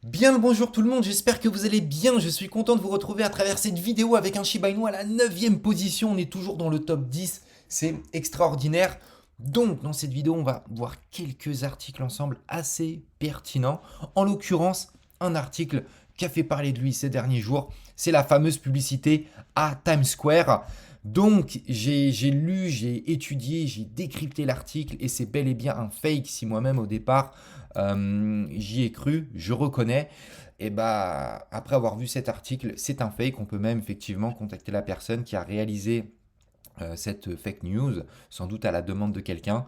Bien le bonjour tout le monde, j'espère que vous allez bien, je suis content de vous retrouver à travers cette vidéo avec un Shiba Inu à la 9ème position, on est toujours dans le top 10, c'est extraordinaire. Donc dans cette vidéo on va voir quelques articles ensemble assez pertinents, en l'occurrence un article qui a fait parler de lui ces derniers jours, c'est la fameuse publicité à Times Square. Donc j'ai lu, j'ai étudié, j'ai décrypté l'article et c'est bel et bien un fake si moi-même au départ j'y ai cru, je reconnais. Et bah, après avoir vu cet article, c'est un fake. On peut même effectivement contacter la personne qui a réalisé cette fake news, sans doute à la demande de quelqu'un,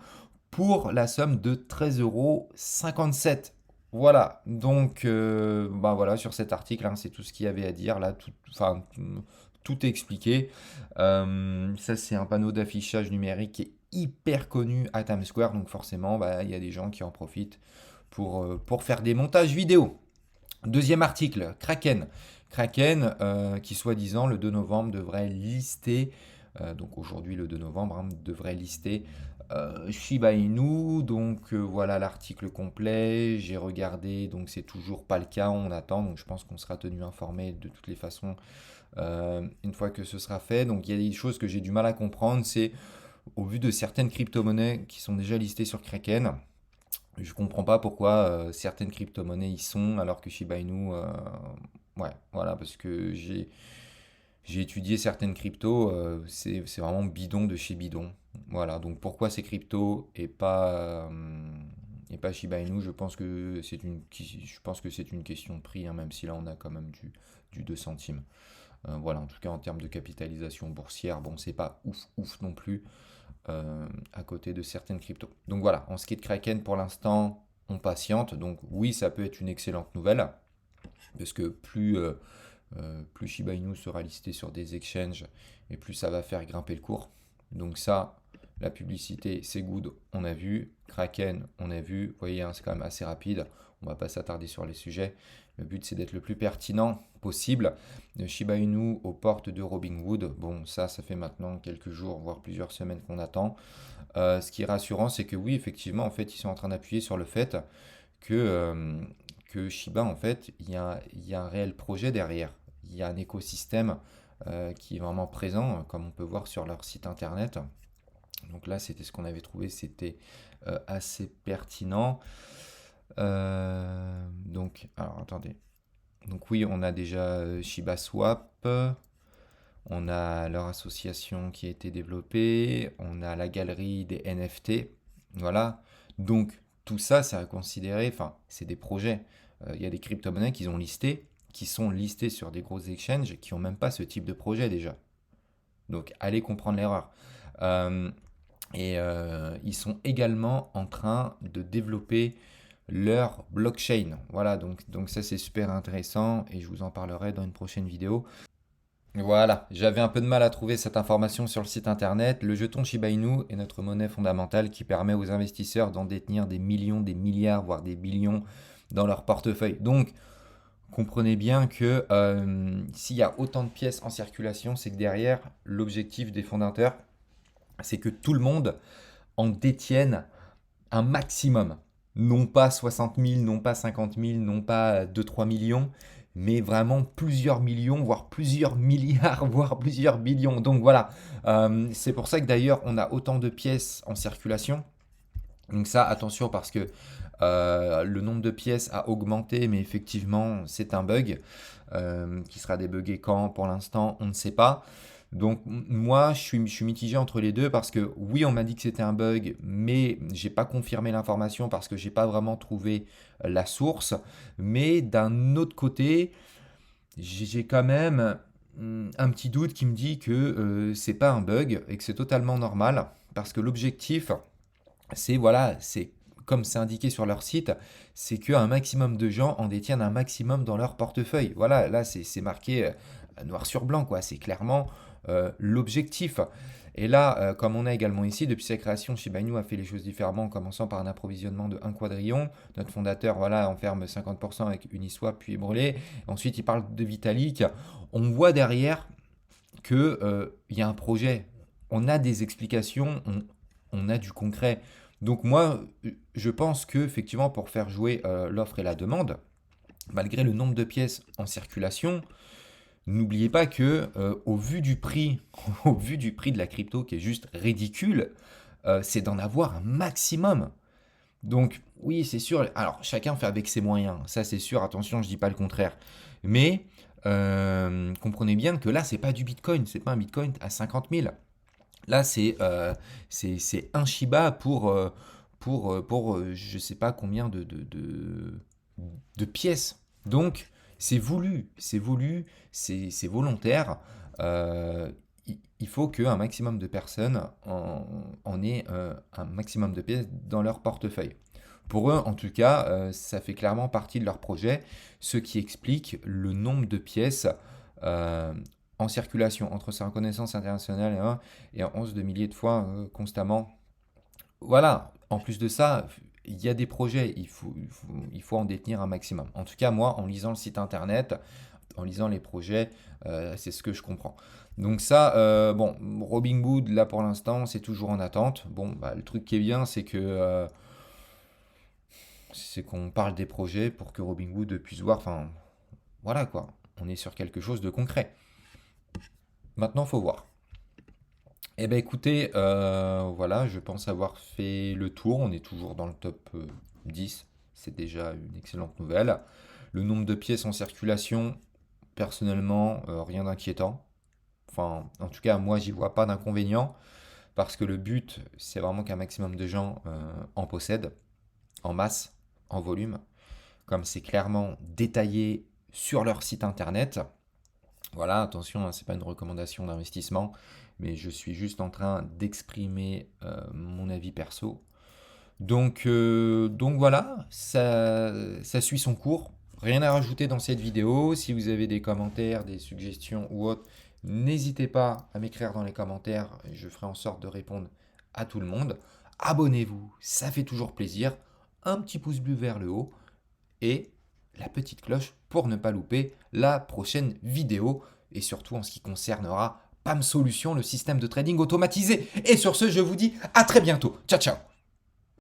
pour la somme de 13,57 €. Voilà, donc bah voilà, sur cet article, hein, c'est tout ce qu'il y avait à dire. Là, enfin, tout est expliqué. Ça, c'est un panneau d'affichage numérique qui est hyper connu à Times Square, donc forcément, bah, il y a des gens qui en profitent pour faire des montages vidéo. Deuxième article, Kraken. Kraken, qui soi-disant le 2 novembre devrait lister, donc aujourd'hui le 2 novembre, hein, devrait lister Shiba Inu. Donc voilà l'article complet. J'ai regardé, donc c'est toujours pas le cas, on attend. Donc je pense qu'on sera tenu informé de toutes les façons une fois que ce sera fait. Donc il y a des choses que j'ai du mal à comprendre. C'est au vu de certaines crypto-monnaies qui sont déjà listées sur Kraken. Je comprends pas pourquoi certaines crypto-monnaies y sont alors que Shiba Inu, ouais, voilà, parce que j'ai étudié certaines cryptos, c'est vraiment bidon de chez bidon. Voilà, donc pourquoi ces cryptos et pas Shiba Inu, je pense que c'est une question de prix, hein, même si là on a quand même du 2 centimes. Voilà, en tout cas en termes de capitalisation boursière, bon, c'est pas ouf ouf non plus à côté de certaines cryptos. Donc voilà, en ce qui est de Kraken, pour l'instant, on patiente. Donc oui, ça peut être une excellente nouvelle, parce que plus Shiba Inu sera listé sur des exchanges, et plus ça va faire grimper le cours. Donc ça, la publicité, c'est good, on a vu. Kraken, on a vu. Vous voyez, hein, c'est quand même assez rapide. On va pas s'attarder sur les sujets. Le but, c'est d'être le plus pertinent possible. Shiba Inu aux portes de Robinhood. Bon, ça fait maintenant quelques jours, voire plusieurs semaines qu'on attend. Ce qui est rassurant, c'est que oui, effectivement, en fait, ils sont en train d'appuyer sur le fait que, que Shiba, en fait, il y a un réel projet derrière. Il y a un écosystème qui est vraiment présent, comme on peut voir sur leur site internet. Donc là, c'était ce qu'on avait trouvé, c'était assez pertinent. Donc, alors attendez. Donc oui, on a déjà Shiba Swap, on a leur association qui a été développée, on a la galerie des NFT, voilà. Donc tout ça, c'est à considérer, enfin, c'est des projets. Il y a des crypto-monnaies qui ont listé, qui sont listées sur des gros exchanges, qui n'ont même pas ce type de projet déjà. Donc allez comprendre l'erreur. Euh, ils sont également en train de développer leur blockchain. Voilà, donc ça c'est super intéressant et je vous en parlerai dans une prochaine vidéo. Voilà, j'avais un peu de mal à trouver cette information sur le site internet. Le jeton Shiba Inu est notre monnaie fondamentale qui permet aux investisseurs d'en détenir des millions, des milliards, voire des billions dans leur portefeuille. Donc, comprenez bien que s'il y a autant de pièces en circulation, c'est que derrière, l'objectif des fondateurs, c'est que tout le monde en détienne un maximum. Non pas 60 000, non pas 50 000, non pas 2-3 millions, mais vraiment plusieurs millions, voire plusieurs milliards, voire plusieurs billions. Donc voilà, c'est pour ça que d'ailleurs on a autant de pièces en circulation. Donc ça, attention parce que le nombre de pièces a augmenté, mais effectivement c'est un bug qui sera débugué quand pour l'instant, on ne sait pas. Donc moi, je suis mitigé entre les deux parce que oui, on m'a dit que c'était un bug, mais j'ai pas confirmé l'information parce que j'ai pas vraiment trouvé la source. Mais d'un autre côté, j'ai quand même un petit doute qui me dit que c'est pas un bug et que c'est totalement normal parce que l'objectif, c'est voilà, c'est comme c'est indiqué sur leur site, c'est qu'un maximum de gens en détiennent un maximum dans leur portefeuille. Voilà, là c'est marqué noir sur blanc, quoi. C'est clairement l'objectif. Et là, comme on a également ici, depuis sa création, Shiba Inu a fait les choses différemment, en commençant par un approvisionnement de 1 quadrillion. Notre fondateur, voilà, enferme 50% avec Uniswap puis Brûlé. Ensuite, il parle de Vitalik. On voit derrière que il y a un projet. On a des explications, on a du concret. Donc moi, je pense que effectivement, pour faire jouer l'offre et la demande, malgré le nombre de pièces en circulation, n'oubliez pas que au vu du prix, au vu du prix de la crypto qui est juste ridicule, c'est d'en avoir un maximum. Donc oui, c'est sûr. Alors chacun fait avec ses moyens, ça c'est sûr. Attention, je dis pas le contraire. Mais comprenez bien que là, c'est pas du Bitcoin, c'est pas un Bitcoin à 50 000. Là, c'est un Shiba pour je sais pas combien de pièces. Donc, c'est voulu, c'est volontaire. Il faut qu'un maximum de personnes en aient un maximum de pièces dans leur portefeuille. Pour eux, en tout cas, ça fait clairement partie de leur projet, ce qui explique le nombre de pièces euh, en circulation entre sa reconnaissance internationale et en hausse de milliers de fois constamment. Voilà, en plus de ça, il y a des projets, il faut en détenir un maximum. En tout cas, moi, en lisant le site internet, en lisant les projets, c'est ce que je comprends. Donc ça, bon, Robinhood, là pour l'instant, c'est toujours en attente. Bon, bah, le truc qui est bien, c'est qu'on parle des projets pour que Robinhood puisse voir, enfin, voilà quoi, on est sur quelque chose de concret. Maintenant, faut voir. Eh ben écoutez, voilà, je pense avoir fait le tour. On est toujours dans le top 10. C'est déjà une excellente nouvelle. Le nombre de pièces en circulation, personnellement, rien d'inquiétant. Enfin, en tout cas, moi, j'y vois pas d'inconvénient parce que le but, c'est vraiment qu'un maximum de gens en possèdent, en masse, en volume, comme c'est clairement détaillé sur leur site internet. Voilà, attention, hein, c'est pas une recommandation d'investissement, mais je suis juste en train d'exprimer mon avis perso. Donc voilà, ça suit son cours. Rien à rajouter dans cette vidéo. Si vous avez des commentaires, des suggestions ou autres, n'hésitez pas à m'écrire dans les commentaires. Je ferai en sorte de répondre à tout le monde. Abonnez-vous, ça fait toujours plaisir. Un petit pouce bleu vers le haut et la petite cloche pour ne pas louper la prochaine vidéo et surtout en ce qui concernera PAM Solutions, le système de trading automatisé. Et sur ce, je vous dis à très bientôt. Ciao ciao.